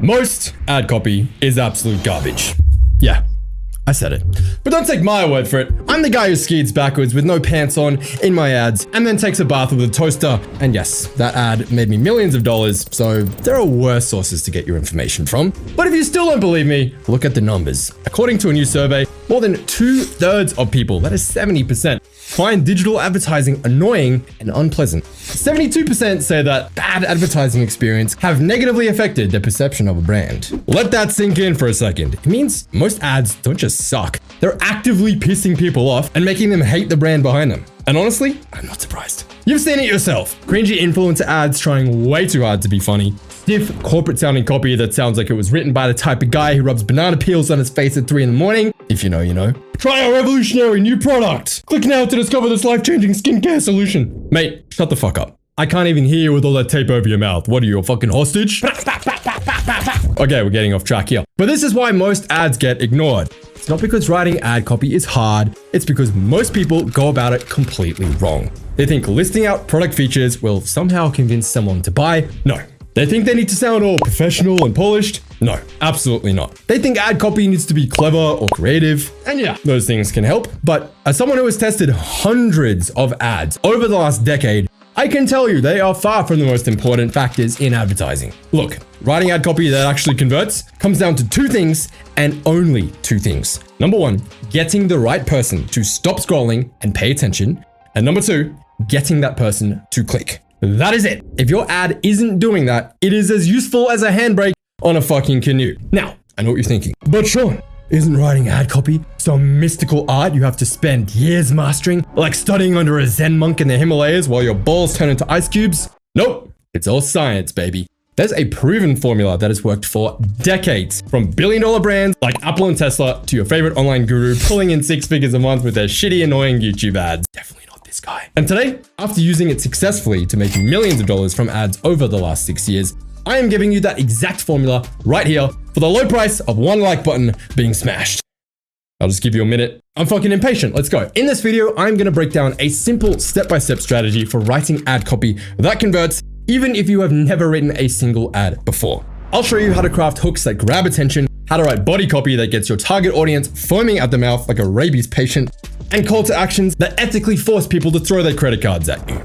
Most ad copy is absolute garbage. Yeah, I said it. But don't take my word for it. I'm the guy who skids backwards with no pants on in my ads and then takes a bath with a toaster. And yes, that ad made me millions of dollars, so there are worse sources to get your information from. But if you still don't believe me, look at the numbers. According to a new survey, more than 2/3 of people, that is 70%, find digital advertising annoying and unpleasant. 72% say that bad advertising experience have negatively affected their perception of a brand. Let that sink in for a second. It means most ads don't just suck. They're actively pissing people off and making them hate the brand behind them. And honestly, I'm not surprised. You've seen it yourself. Cringy influencer ads trying way too hard to be funny. Stiff corporate sounding copy that sounds like it was written by the type of guy who rubs banana peels on his face at 3 in the morning. If you know, you know. Try our revolutionary new product. Click now to discover this life-changing skincare solution. Mate, shut the fuck up. I can't even hear you with all that tape over your mouth. What are you, a fucking hostage? Okay, we're getting off track here. But this is why most ads get ignored. It's not because writing ad copy is hard. It's because most people go about it completely wrong. They think listing out product features will somehow convince someone to buy. No. They think they need to sound all professional and polished. No, absolutely not. They think ad copy needs to be clever or creative. And yeah, those things can help. But as someone who has tested hundreds of ads over the last decade, I can tell you they are far from the most important factors in advertising. Look, writing ad copy that actually converts comes down to two things and only two things. Number one, getting the right person to stop scrolling and pay attention. And number two, getting that person to click. That is it. If your ad isn't doing that, it is as useful as a handbrake on a fucking canoe. Now, I know what you're thinking, but Sean, isn't writing ad copy some mystical art you have to spend years mastering, like studying under a Zen monk in the Himalayas while your balls turn into ice cubes? Nope, it's all science, baby. There's a proven formula that has worked for decades, from billion-dollar brands like Apple and Tesla to your favorite online guru pulling in 6 figures a month with their shitty, annoying YouTube ads. Definitely not this guy. And today, after using it successfully to make millions of dollars from ads over the last 6 years, I am giving you that exact formula right here for the low price of one like button being smashed. I'll just give you a minute. I'm fucking impatient. Let's go. In this video, I'm going to break down a simple step-by-step strategy for writing ad copy that converts, even if you have never written a single ad before. I'll show you how to craft hooks that grab attention, how to write body copy that gets your target audience foaming at the mouth like a rabies patient, and call to actions that ethically force people to throw their credit cards at you.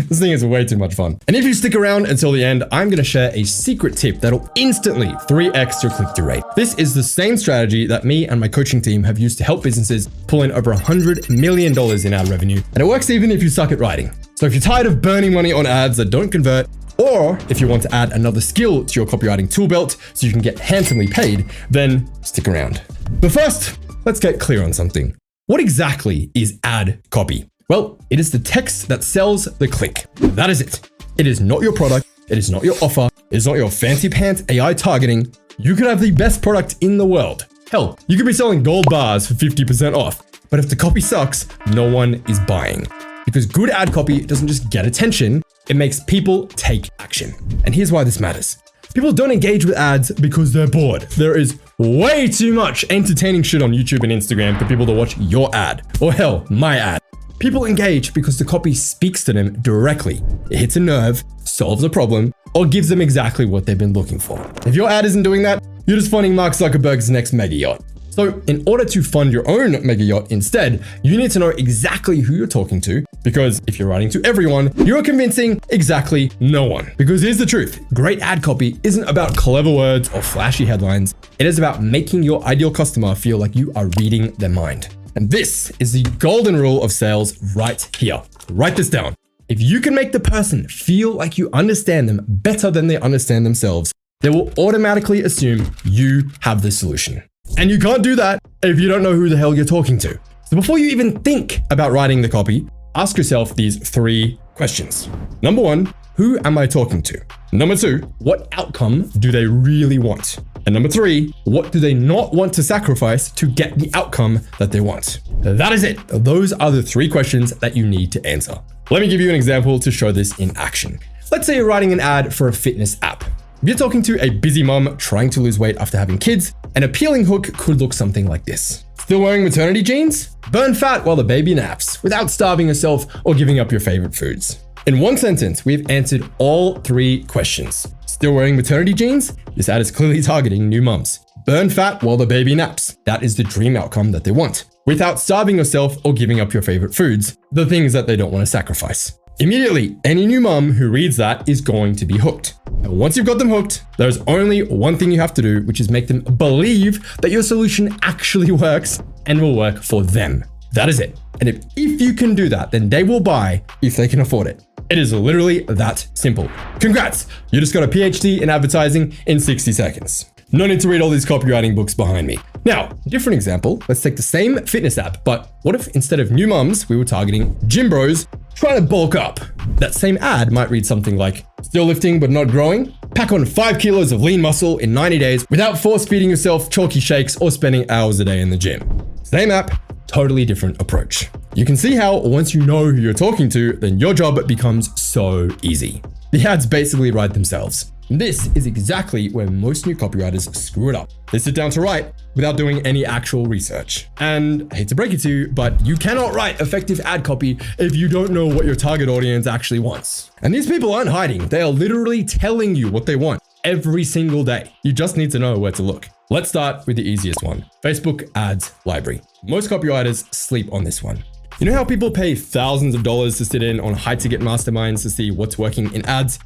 This thing is way too much fun. And if you stick around until the end, I'm going to share a secret tip that'll instantly 3x your click-through rate. This is the same strategy that me and my coaching team have used to help businesses pull in over $100 million in ad revenue. And it works even if you suck at writing. So if you're tired of burning money on ads that don't convert, or if you want to add another skill to your copywriting tool belt so you can get handsomely paid, then stick around. But first, let's get clear on something. What exactly is ad copy? Well, it is the text that sells the click. That is it. It is not your product. It is not your offer. It is not your fancy pants AI targeting. You could have the best product in the world. Hell, you could be selling gold bars for 50% off. But if the copy sucks, no one is buying. Because good ad copy doesn't just get attention, it makes people take action. And here's why this matters. People don't engage with ads because they're bored. There is way too much entertaining shit on YouTube and Instagram for people to watch your ad. Or hell, my ad. People engage because the copy speaks to them directly. It hits a nerve, solves a problem, or gives them exactly what they've been looking for. If your ad isn't doing that, you're just funding Mark Zuckerberg's next mega yacht. So in order to fund your own mega yacht instead, you need to know exactly who you're talking to, because if you're writing to everyone, you're convincing exactly no one. Because here's the truth, great ad copy isn't about clever words or flashy headlines. It is about making your ideal customer feel like you are reading their mind. And this is the golden rule of sales right here. Write this down. If you can make the person feel like you understand them better than they understand themselves, they will automatically assume you have the solution. And you can't do that if you don't know who the hell you're talking to. So before you even think about writing the copy, ask yourself these 3 questions. Number 1, who am I talking to? Number 2, what outcome do they really want? And number 3, what do they not want to sacrifice to get the outcome that they want? That is it. Those are the 3 questions that you need to answer. Let me give you an example to show this in action. Let's say you're writing an ad for a fitness app. If you're talking to a busy mom trying to lose weight after having kids, an appealing hook could look something like this. Still wearing maternity jeans? Burn fat while the baby naps without starving yourself or giving up your favorite foods. In one sentence, we've answered all 3 questions. Still wearing maternity jeans? This ad is clearly targeting new mums. Burn fat while the baby naps. That is the dream outcome that they want, without starving yourself or giving up your favorite foods, the things that they don't want to sacrifice. Immediately, any new mum who reads that is going to be hooked. And once you've got them hooked, there's only one thing you have to do, which is make them believe that your solution actually works and will work for them. That is it. And if you can do that, then they will buy if they can afford it. It is literally that simple. Congrats! You just got a PhD in advertising in 60 seconds. No need to read all these copywriting books behind me. Now, different example, let's take the same fitness app, but what if instead of new mums, we were targeting gym bros trying to bulk up? That same ad might read something like, still lifting but not growing? Pack on 5 kilos of lean muscle in 90 days without force feeding yourself chalky shakes or spending hours a day in the gym. Same app, totally different approach. You can see how once you know who you're talking to, then your job becomes so easy. The ads basically write themselves. This is exactly where most new copywriters screw it up. They sit down to write without doing any actual research. And I hate to break it to you, but you cannot write effective ad copy if you don't know what your target audience actually wants. And these people aren't hiding. They are literally telling you what they want every single day. You just need to know where to look. Let's start with the easiest one, Facebook Ads Library. Most copywriters sleep on this one. You know how people pay thousands of dollars to sit in on high-ticket masterminds to see what's working in ads?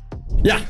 Yeah.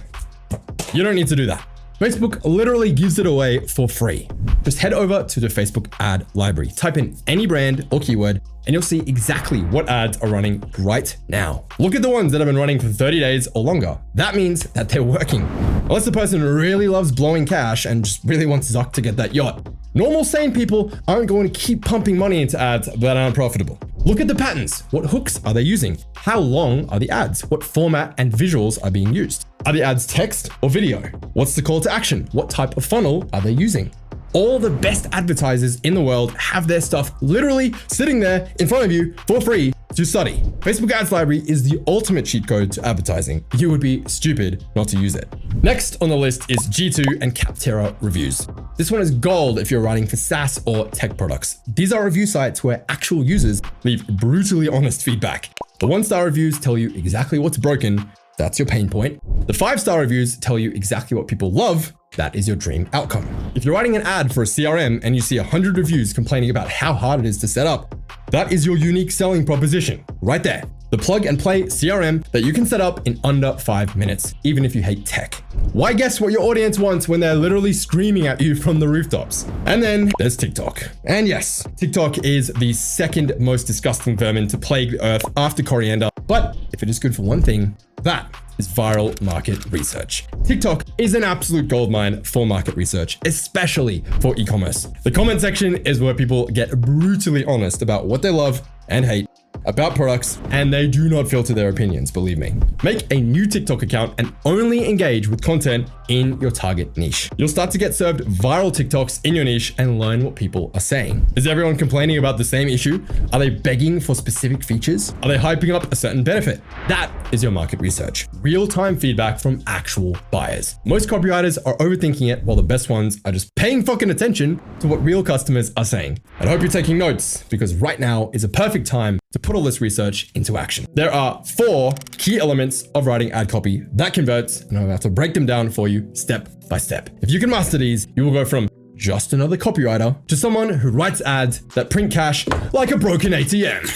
You don't need to do that. Facebook literally gives it away for free. Just head over to the Facebook ad library, type in any brand or keyword, and you'll see exactly what ads are running right now. Look at the ones that have been running for 30 days or longer. That means that they're working. Unless the person really loves blowing cash and just really wants Zuck to get that yacht. Normal sane people aren't going to keep pumping money into ads that aren't profitable. Look at the patterns. What hooks are they using? How long are the ads? What format and visuals are being used? Are the ads text or video? What's the call to action? What type of funnel are they using? All the best advertisers in the world have their stuff literally sitting there in front of you for free to study. Facebook Ads Library is the ultimate cheat code to advertising. You would be stupid not to use it. Next on the list is G2 and Capterra reviews. This one is gold if you're writing for SaaS or tech products. These are review sites where actual users leave brutally honest feedback. The 1-star reviews tell you exactly what's broken. That's your pain point. The 5-star reviews tell you exactly what people love. That is your dream outcome. If you're writing an ad for a CRM and you see 100 reviews complaining about how hard it is to set up, that is your unique selling proposition right there. The plug and play CRM that you can set up in under 5 minutes, even if you hate tech. Why guess what your audience wants when they're literally screaming at you from the rooftops? And then there's TikTok. And yes, TikTok is the second most disgusting vermin to plague the earth after coriander. But if it is good for one thing, that is viral market research. TikTok is an absolute goldmine for market research, especially for e-commerce. The comment section is where people get brutally honest about what they love and hate about products, and they do not filter their opinions, believe me. Make a new TikTok account and only engage with content in your target niche. You'll start to get served viral TikToks in your niche and learn what people are saying. Is everyone complaining about the same issue? Are they begging for specific features? Are they hyping up a certain benefit? That is your market research. Real-time feedback from actual buyers. Most copywriters are overthinking it, while the best ones are just paying fucking attention to what real customers are saying. I hope you're taking notes, because right now is a perfect time to put all this research into action. There are 4 key elements of writing ad copy that converts, and I'm about to break them down for you step by step. If you can master these, you will go from just another copywriter to someone who writes ads that print cash like a broken ATM.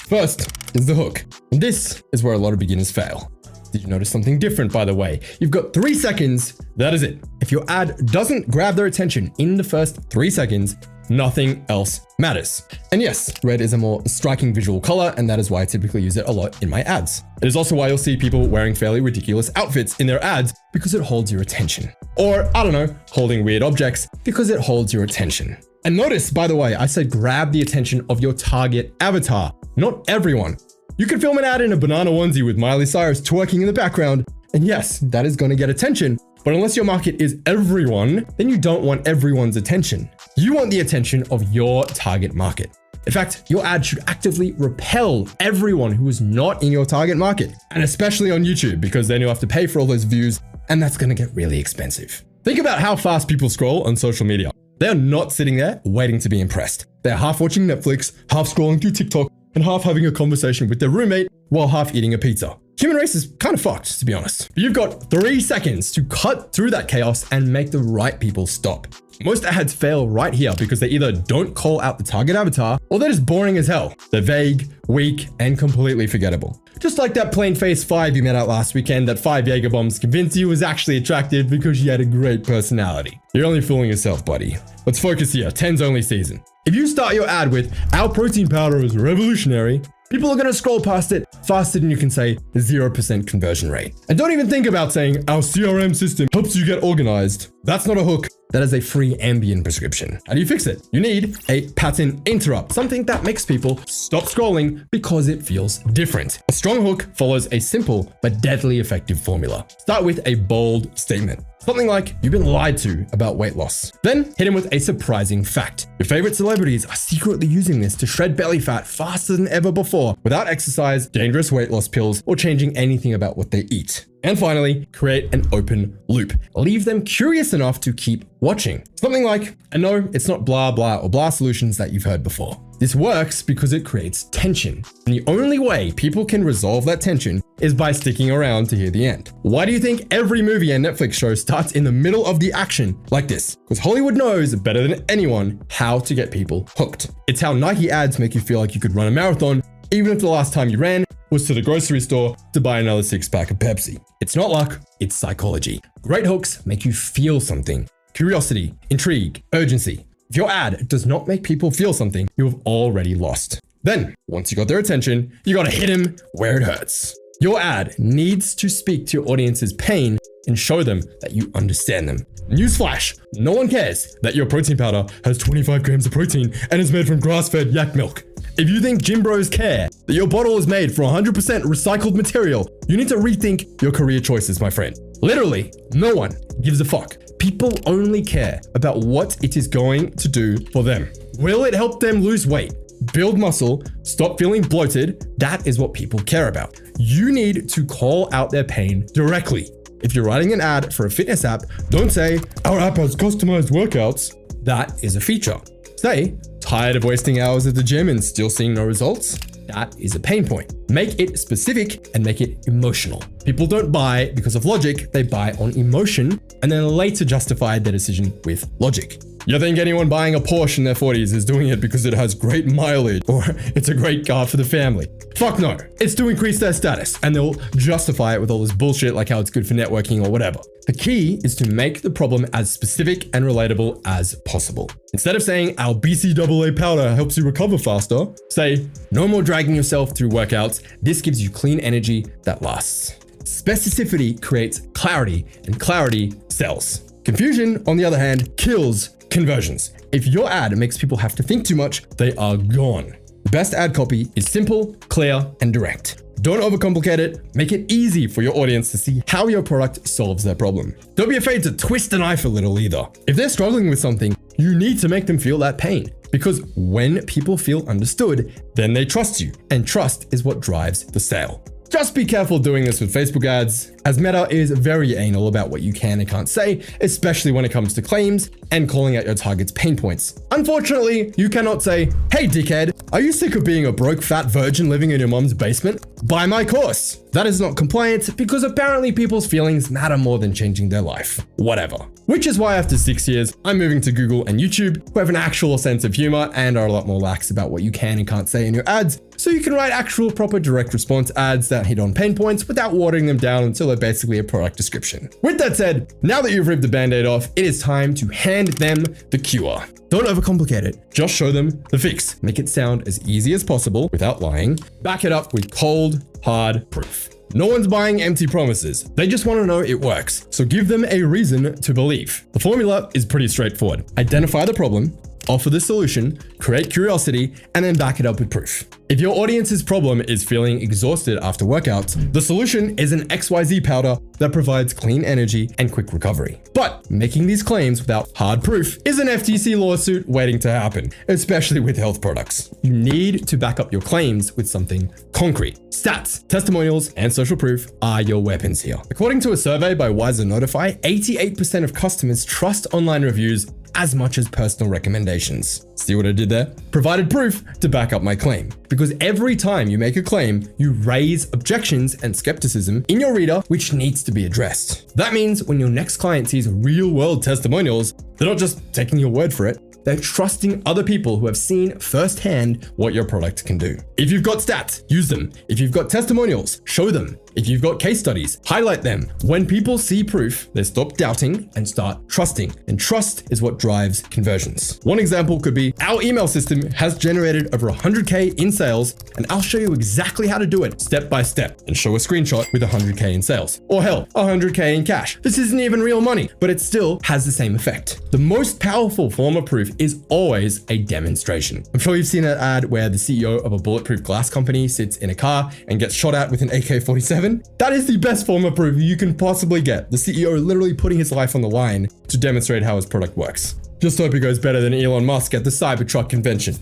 First is the hook. And this is where a lot of beginners fail. Did you notice something different, by the way? You've got 3 seconds. That is it. If your ad doesn't grab their attention in the first 3 seconds, nothing else matters. And yes, red is a more striking visual color, and that is why I typically use it a lot in my ads. It is also why you'll see people wearing fairly ridiculous outfits in their ads, because it holds your attention. Or, I don't know, holding weird objects, because it holds your attention. And notice, by the way, I said grab the attention of your target avatar, not everyone. You can film an ad in a banana onesie with Miley Cyrus twerking in the background, and yes, that is going to get attention. But unless your market is everyone, then you don't want everyone's attention. You want the attention of your target market. In fact, your ad should actively repel everyone who is not in your target market, and especially on YouTube, because then you'll have to pay for all those views, and that's going to get really expensive. Think about how fast people scroll on social media. They're not sitting there waiting to be impressed. They're half watching Netflix, half scrolling through TikTok, and half having a conversation with their roommate while half eating a pizza. Human race is kind of fucked, to be honest. You've got 3 seconds to cut through that chaos and make the right people stop. Most ads fail right here because they either don't call out the target avatar or they're just boring as hell. They're vague, weak, and completely forgettable. Just like that plain face 5 you met out last weekend that 5 Jaeger bombs convinced you was actually attractive because she had a great personality. You're only fooling yourself, buddy. Let's focus here, 10's only season. If you start your ad with, "Our protein powder is revolutionary," people are going to scroll past it faster than you can say 0% conversion rate. And don't even think about saying, "Our CRM system helps you get organized." That's not a hook. That is a free Ambien prescription. How do you fix it? You need a pattern interrupt, something that makes people stop scrolling because it feels different. A strong hook follows a simple but deadly effective formula. Start with a bold statement. Something like, "You've been lied to about weight loss." Then hit him with a surprising fact. Your favorite celebrities are secretly using this to shred belly fat faster than ever before without exercise, dangerous weight loss pills, or changing anything about what they eat. And finally, create an open loop. Leave them curious enough to keep watching. Something like, "And no, it's not blah blah or blah solutions that you've heard before." This works because it creates tension. And the only way people can resolve that tension is by sticking around to hear the end. Why do you think every movie and Netflix show starts in the middle of the action like this? Because Hollywood knows better than anyone how to get people hooked. It's how Nike ads make you feel like you could run a marathon, even if the last time you ran was to the grocery store to buy another 6-pack of Pepsi. It's not luck, it's psychology. Great hooks make you feel something. Curiosity, intrigue, urgency. If your ad does not make people feel something, you have already lost. Then, once you got their attention, you gotta hit them where it hurts. Your ad needs to speak to your audience's pain and show them that you understand them. Newsflash, no one cares that your protein powder has 25 grams of protein and is made from grass-fed yak milk. If you think gym bros care that your bottle is made from 100% recycled material, you need to rethink your career choices, my friend. Literally, no one gives a fuck. People only care about what it is going to do for them. Will it help them lose weight, build muscle, stop feeling bloated? That is what people care about. You need to call out their pain directly. If you're writing an ad for a fitness app, don't say, "Our app has customized workouts." That is a feature. Say, "Tired of wasting hours at the gym and still seeing no results?" That is a pain point. Make it specific and make it emotional. People don't buy because of logic, they buy on emotion and then later justify their decision with logic. You think anyone buying a Porsche in their 40s is doing it because it has great mileage or it's a great car for the family? Fuck no. It's to increase their status and they'll justify it with all this bullshit like how it's good for networking or whatever. The key is to make the problem as specific and relatable as possible. Instead of saying, "Our BCAA powder helps you recover faster," say, "No more dragging yourself through workouts. This gives you clean energy that lasts." Specificity creates clarity and clarity sells. Confusion, on the other hand, kills conversions. If your ad makes people have to think too much, they are gone. The best ad copy is simple, clear, and direct. Don't overcomplicate it. Make it easy for your audience to see how your product solves their problem. Don't be afraid to twist the knife a little either. If they're struggling with something, you need to make them feel that pain. Because when people feel understood, then they trust you. And trust is what drives the sale. Just be careful doing this with Facebook ads, as Meta is very anal about what you can and can't say, especially when it comes to claims and calling out your target's pain points. Unfortunately, you cannot say, "Hey dickhead, are you sick of being a broke fat virgin living in your mom's basement? Buy my course." That is not compliant because apparently people's feelings matter more than changing their life. Whatever. Which is why after 6 years, I'm moving to Google and YouTube, who have an actual sense of humor and are a lot more lax about what you can and can't say in your ads, so you can write actual proper direct response ads that hit on pain points without watering them down until they're basically a product description. With that said, now that you've ripped the band-aid off, it is time to hand them the cure. Don't overcomplicate it. Just show them the fix. Make it sound as easy as possible without lying. Back it up with cold, hard proof. No one's buying empty promises. They just want to know it works. So give them a reason to believe. The formula is pretty straightforward. Identify the problem, offer the solution, create curiosity, and then back it up with proof. If your audience's problem is feeling exhausted after workouts, the solution is an XYZ powder that provides clean energy and quick recovery. But making these claims without hard proof is an FTC lawsuit waiting to happen, especially with health products. You need to back up your claims with something concrete. Stats, testimonials, and social proof are your weapons here. According to a survey by Wiser Notify, 88% of customers trust online reviews as much as personal recommendations. See what I did there? Provided proof to back up my claim. Because every time you make a claim, you raise objections and skepticism in your reader, which needs to be addressed. That means when your next client sees real-world testimonials, they're not just taking your word for it, they're trusting other people who have seen firsthand what your product can do. If you've got stats, use them. If you've got testimonials, show them. If you've got case studies, highlight them. When people see proof, they stop doubting and start trusting. And trust is what drives conversions. One example could be our email system has generated over 100K in sales, and I'll show you exactly how to do it step by step and show a screenshot with 100K in sales. Or hell, 100K in cash. This isn't even real money, but it still has the same effect. The most powerful form of proof is always a demonstration. I'm sure you've seen an ad where the CEO of a bulletproof glass company sits in a car and gets shot at with an AK-47. That is the best form of proof you can possibly get. The CEO literally putting his life on the line to demonstrate how his product works. Just hope it goes better than Elon Musk at the Cybertruck convention.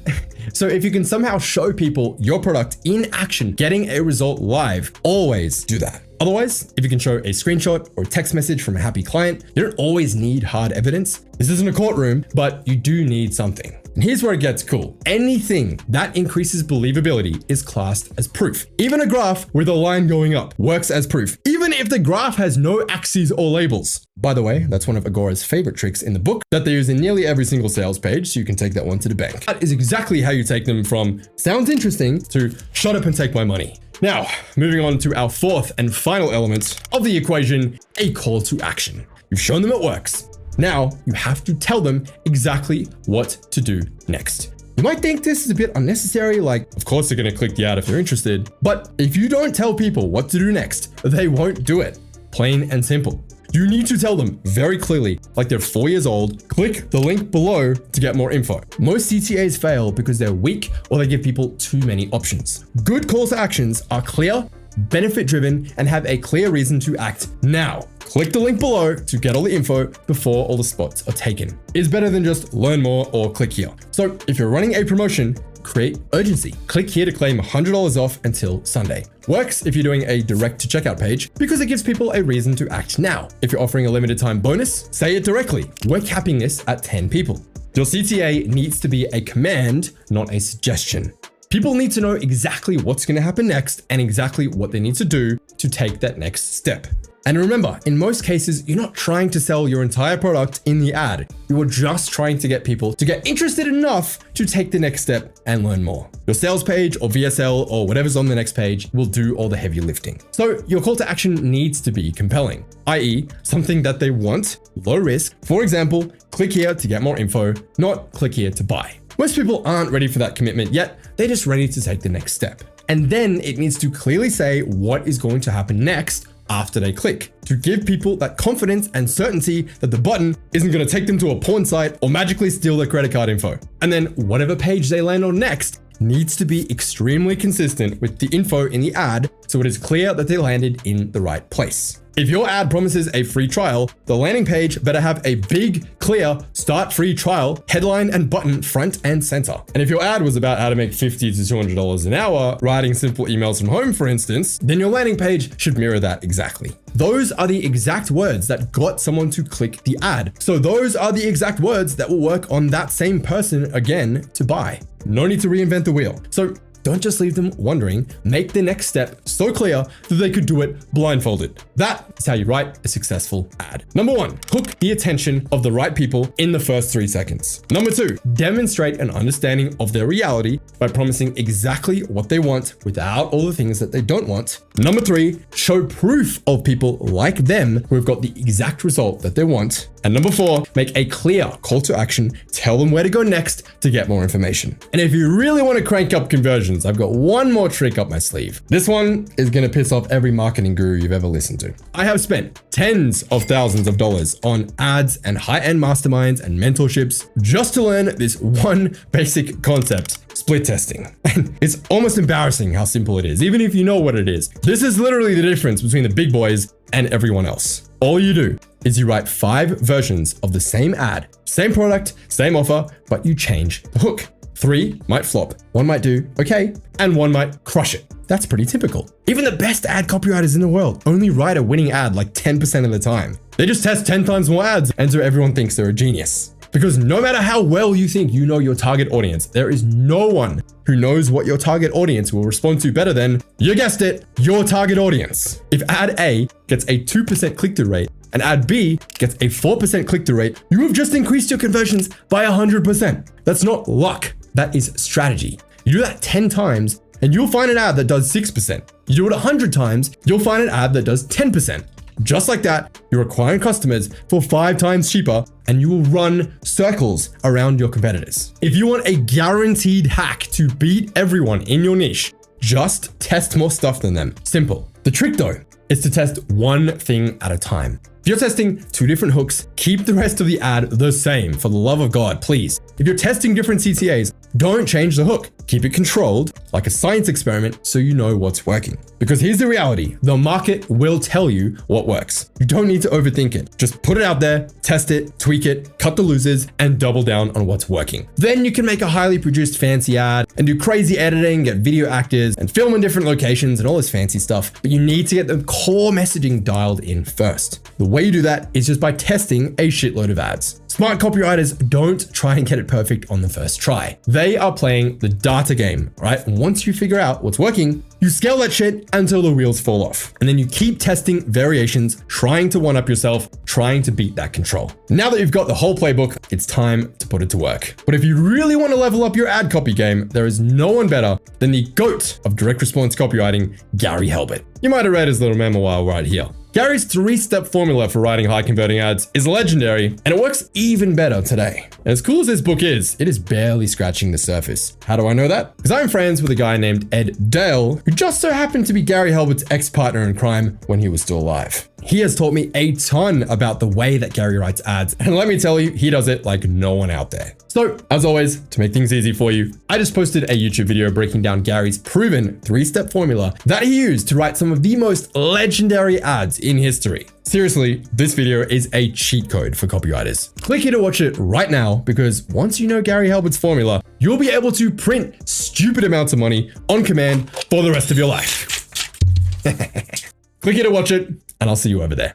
So if you can somehow show people your product in action, getting a result live, always do that. Otherwise, if you can show a screenshot or a text message from a happy client, you don't always need hard evidence. This isn't a courtroom, but you do need something. And here's where it gets cool. Anything that increases believability is classed as proof. Even a graph with a line going up works as proof, even if the graph has no axes or labels. By the way, that's one of Agora's favorite tricks in the book that they use in nearly every single sales page, so you can take that one to the bank. That is exactly how you take them from sounds interesting to shut up and take my money. Now, moving on to our fourth and final element of the equation, a call to action. You've shown them it works. Now, you have to tell them exactly what to do next. You might think this is a bit unnecessary, like, of course they're gonna click the ad if they're interested, but if you don't tell people what to do next, they won't do it. Plain and simple. You need to tell them very clearly, like they're 4 years old, click the link below to get more info. Most CTAs fail because they're weak or they give people too many options. Good calls to actions are clear, benefit-driven, and have a clear reason to act now. Click the link below to get all the info before all the spots are taken. It's better than just learn more or click here. So if you're running a promotion, create urgency. Click here to claim $100 off until Sunday. Works if you're doing a direct to checkout page because it gives people a reason to act now. If you're offering a limited time bonus, say it directly. We're capping this at 10 people. Your CTA needs to be a command, not a suggestion. People need to know exactly what's going to happen next and exactly what they need to do to take that next step. And remember, in most cases, you're not trying to sell your entire product in the ad. You are just trying to get people to get interested enough to take the next step and learn more. Your sales page or VSL or whatever's on the next page will do all the heavy lifting. So your call to action needs to be compelling, i.e. something that they want, low risk. For example, click here to get more info, not click here to buy. Most people aren't ready for that commitment yet, they're just ready to take the next step. And then it needs to clearly say what is going to happen next after they click, to give people that confidence and certainty that the button isn't going to take them to a porn site or magically steal their credit card info. And then whatever page they land on next needs to be extremely consistent with the info in the ad so it is clear that they landed in the right place. If your ad promises a free trial, the landing page better have a big, clear, start free trial headline and button front and center. And if your ad was about how to make $50 to $200 an hour, writing simple emails from home, for instance, then your landing page should mirror that exactly. Those are the exact words that got someone to click the ad. So those are the exact words that will work on that same person again to buy. No need to reinvent the wheel. So don't just leave them wondering. Make the next step so clear that they could do it blindfolded. That is how you write a successful ad. Number 1, hook the attention of the right people in the first 3 seconds. Number 2, demonstrate an understanding of their reality by promising exactly what they want without all the things that they don't want. Number 3, show proof of people like them who have got the exact result that they want. And number 4, make a clear call to action. Tell them where to go next to get more information. And if you really want to crank up conversions, I've got one more trick up my sleeve. This one is going to piss off every marketing guru you've ever listened to. I have spent tens of thousands of dollars on ads and high-end masterminds and mentorships just to learn this one basic concept: split testing. And it's almost embarrassing how simple it is, even if you know what it is. This is literally the difference between the big boys and everyone else. All you do is you write 5 versions of the same ad, same product, same offer, but you change the hook. 3 might flop, 1 might do okay, and 1 might crush it. That's pretty typical. Even the best ad copywriters in the world only write a winning ad like 10% of the time. They just test 10 times more ads, and so everyone thinks they're a genius. Because no matter how well you think you know your target audience, there is no one who knows what your target audience will respond to better than, you guessed it, your target audience. If ad A gets a 2% click-through rate and ad B gets a 4% click-through rate, you have just increased your conversions by 100%. That's not luck, that is strategy. You do that 10 times and you'll find an ad that does 6%. You do it 100 times, you'll find an ad that does 10%. Just like that, you're acquiring customers for 5 times cheaper and you will run circles around your competitors. If you want a guaranteed hack to beat everyone in your niche, just test more stuff than them. Simple. The trick though is to test one thing at a time. If you're testing 2 different hooks, keep the rest of the ad the same, for the love of God, please. If you're testing different CTAs, don't change the hook. Keep it controlled, like a science experiment, so you know what's working. Because here's the reality, the market will tell you what works. You don't need to overthink it. Just put it out there, test it, tweak it, cut the losers, and double down on what's working. Then you can make a highly produced fancy ad and do crazy editing, get video actors, and film in different locations and all this fancy stuff. But you need to get the core messaging dialed in first. The way you do that is just by testing a shitload of ads. Smart copywriters don't try and get it perfect on the first try. They are playing the data game, right? And once you figure out what's working, you scale that shit until the wheels fall off. And then you keep testing variations, trying to one-up yourself, trying to beat that control. Now that you've got the whole playbook, it's time to put it to work. But if you really want to level up your ad copy game, there is no one better than the GOAT of direct response copywriting, Gary Halbert. You might have read his little memoir right here. Gary's 3-step formula for writing high converting ads is legendary, and it works even better today. As cool as this book is, it is barely scratching the surface. How do I know that? Because I'm friends with a guy named Ed Dale, who just so happened to be Gary Halbert's ex-partner in crime when he was still alive. He has taught me a ton about the way that Gary writes ads, and let me tell you, he does it like no one out there. So, as always, to make things easy for you, I just posted a YouTube video breaking down Gary's proven 3-step formula that he used to write some of the most legendary ads in history. Seriously, this video is a cheat code for copywriters. Click here to watch it right now, because once you know Gary Halbert's formula, you'll be able to print stupid amounts of money on command for the rest of your life. Click here to watch it, and I'll see you over there.